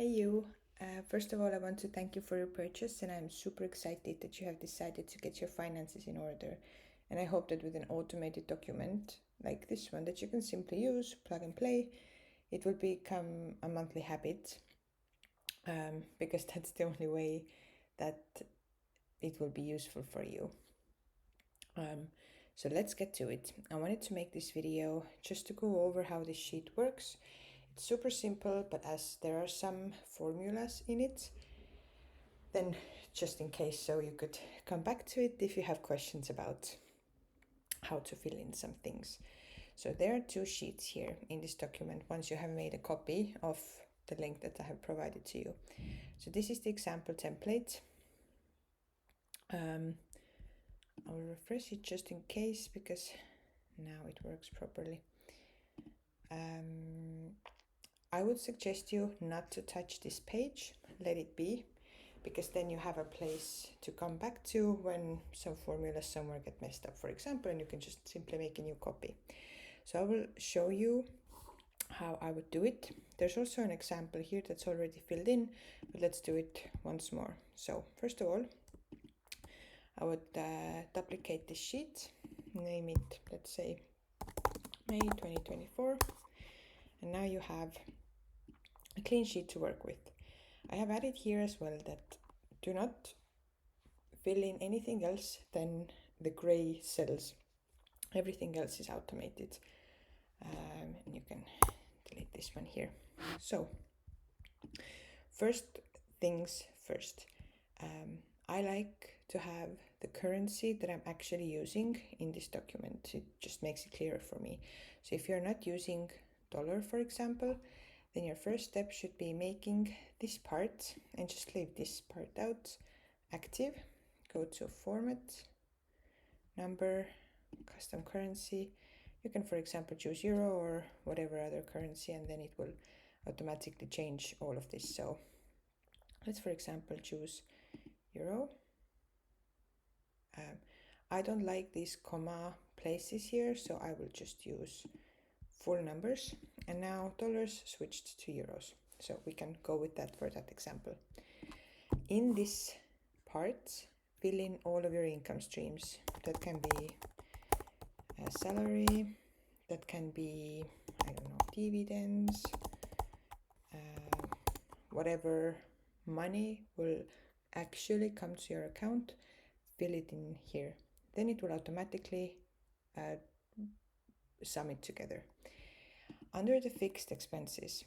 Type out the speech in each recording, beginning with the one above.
Hey you. First of all, I want to thank you for your purchase, and I'm super excited that you have decided to get your finances in order. And I hope that with an automated document like this one that you can simply use, plug and play, it will become a monthly habit, because that's the only way that it will be useful for you. So let's get to it. I wanted to make this video just to go over how this sheet works. It's super simple, but as there are some formulas in it, then just in case, so you could come back to it if you have questions about how to fill in some things. So there are two sheets here in this document once you have made a copy of the link that I have provided to you. So this is the example template. I will refresh it just in case, because now it works properly. I would suggest you not to touch this page, let it be, because then you have a place to come back to when some formulas somewhere get messed up, for example, and you can just simply make a new copy. So I will show you how I would do it. There's also an example here that's already filled in, but let's do it once more. So first of all, I would duplicate this sheet, name it, let's say, May 2024, and now you have a clean sheet to work with. I have added here as well that do not fill in anything else than the gray cells. Everything else is automated. And you can delete this one here. So, first things first. I like to have the currency that I'm actually using in this document. It just makes it clearer for me. So if you're not using dollar, for example, then your first step should be making this part and just leave this part out, active. Go to format, number, custom currency. You can, for example, choose euro or whatever other currency, and then it will automatically change all of this. So let's, for example, choose euro. I don't like these comma places here, so I will just use full numbers. And now dollars switched to euros. So we can go with that for that example. In this part, fill in all of your income streams. That can be a salary, that can be, I don't know, dividends, whatever money will actually come to your account, fill it in here. Then it will automatically sum it together. Under the fixed expenses,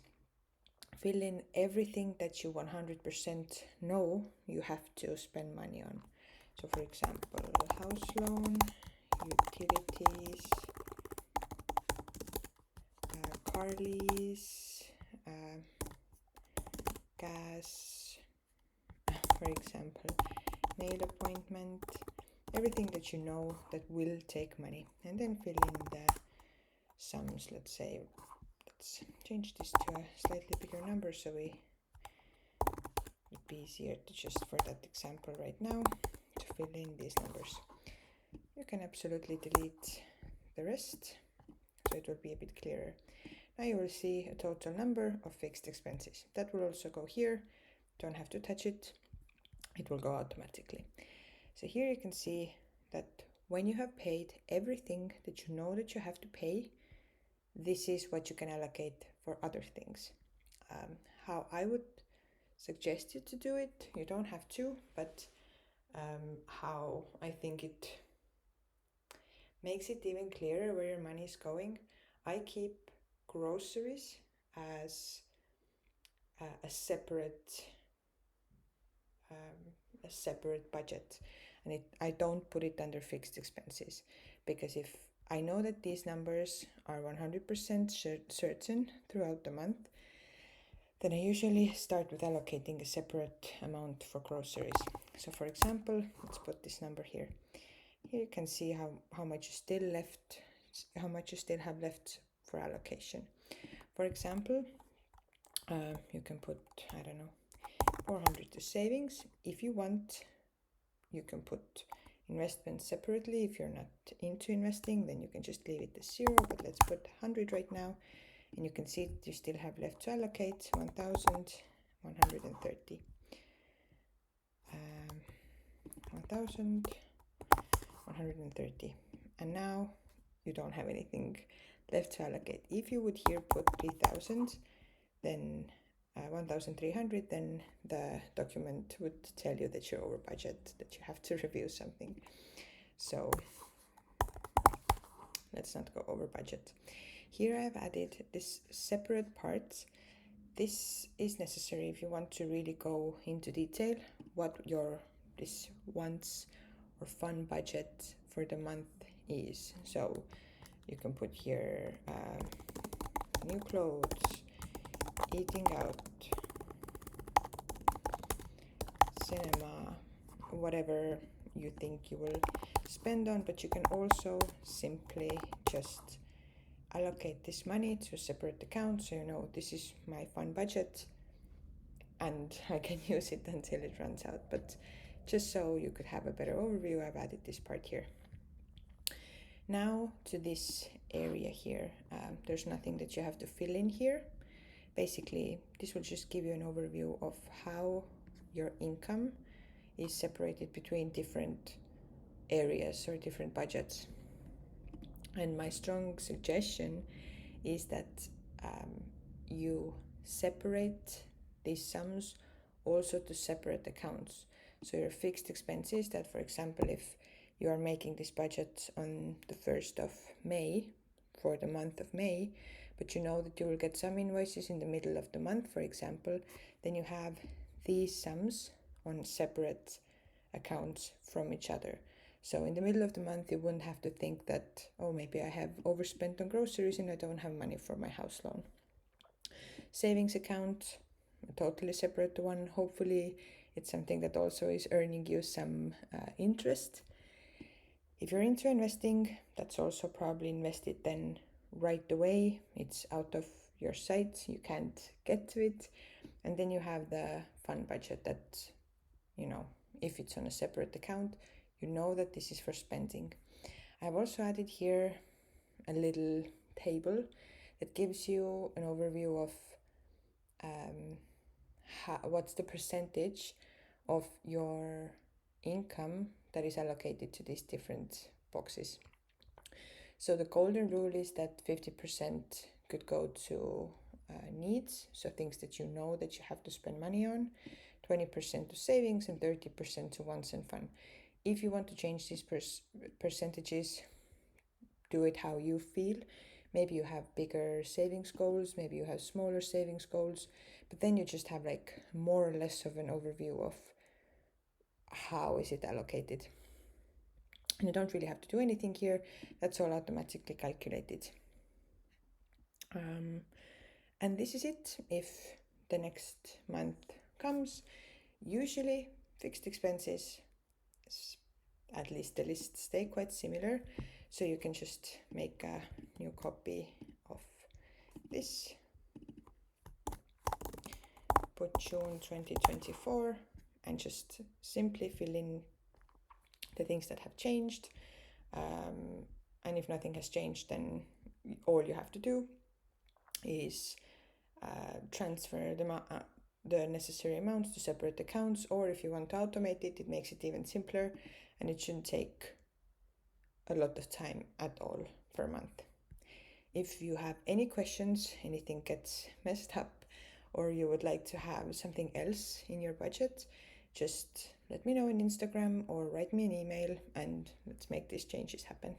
fill in everything that you 100% know you have to spend money on. So for example, house loan, utilities, car lease, gas, for example, nail appointment, everything that you know that will take money. And then fill in the sums. Let's say, let's change this to a slightly bigger number so it would be easier to just, for that example right now, to fill in these numbers. You can absolutely delete the rest, so it will be a bit clearer. Now you will see a total number of fixed expenses. That will also go here. Don't have to touch it. It will go automatically. So here you can see that when you have paid everything that you know that you have to pay, this is what you can allocate for other things. How I would suggest you to do it, you don't have to, but how I think it makes it even clearer where your money is going. I keep groceries as a separate budget, and I don't put it under fixed expenses, because if I know that these numbers are 100% certain throughout the month, then I usually start with allocating a separate amount for groceries. So for example, let's put this number here. Here you can see how much you still have left for allocation. For example, you can put, I don't know, 400 to savings. If you want, you can put investments separately. If you're not into investing, then you can just leave it as 0, but let's put 100 right now. And you can see that you still have left to allocate 1000 130. 1,130. And now you don't have anything left to allocate. If you would here put 3,000, then 1,300, then the document would tell you that you're over budget, that you have to review something. So let's not go over budget. Here I've added this separate part. This is necessary if you want to really go into detail what your this wants or fun budget for the month is. So you can put here new clothes, eating out, cinema, whatever you think you will spend on, but you can also simply just allocate this money to a separate account, so you know this is my fun budget and I can use it until it runs out. But just so you could have a better overview, I've added this part here. Now to this area here, there's nothing that you have to fill in here. Basically, this will just give you an overview of how your income is separated between different areas or different budgets. And my strong suggestion is that you separate these sums also to separate accounts. So your fixed expenses, that for example, if you are making this budget on the 1st of May for the month of May, but you know that you will get some invoices in the middle of the month, for example, then you have these sums on separate accounts from each other. So in the middle of the month, you wouldn't have to think that, oh, maybe I have overspent on groceries and I don't have money for my house loan. Savings account, a totally separate one. Hopefully it's something that also is earning you some interest. If you're into investing, that's also probably invested then right away. It's out of your sight, you can't get to it. And then you have the fun budget that, you know, if it's on a separate account, you know that this is for spending. I've also added here a little table that gives you an overview of what's the percentage of your income that is allocated to these different boxes. So the golden rule is that 50% could go to needs, so things that you know that you have to spend money on, 20% to savings, and 30% to wants and fun. If you want to change these percentages, do it how you feel. Maybe you have bigger savings goals, maybe you have smaller savings goals, but then you just have like more or less of an overview of how is it allocated. And you don't really have to do anything here, that's all automatically calculated. And this is it. If the next month comes, usually fixed expenses, at least the lists stay quite similar, so you can just make a new copy of this, put June 2024, and just simply fill in the things that have changed. And if nothing has changed, then all you have to do is transfer the necessary amounts to separate accounts, or if you want to automate it, it makes it even simpler, and it shouldn't take a lot of time at all per month. If you have any questions, anything gets messed up, or you would like to have something else in your budget, just let me know on Instagram or write me an email and let's make these changes happen.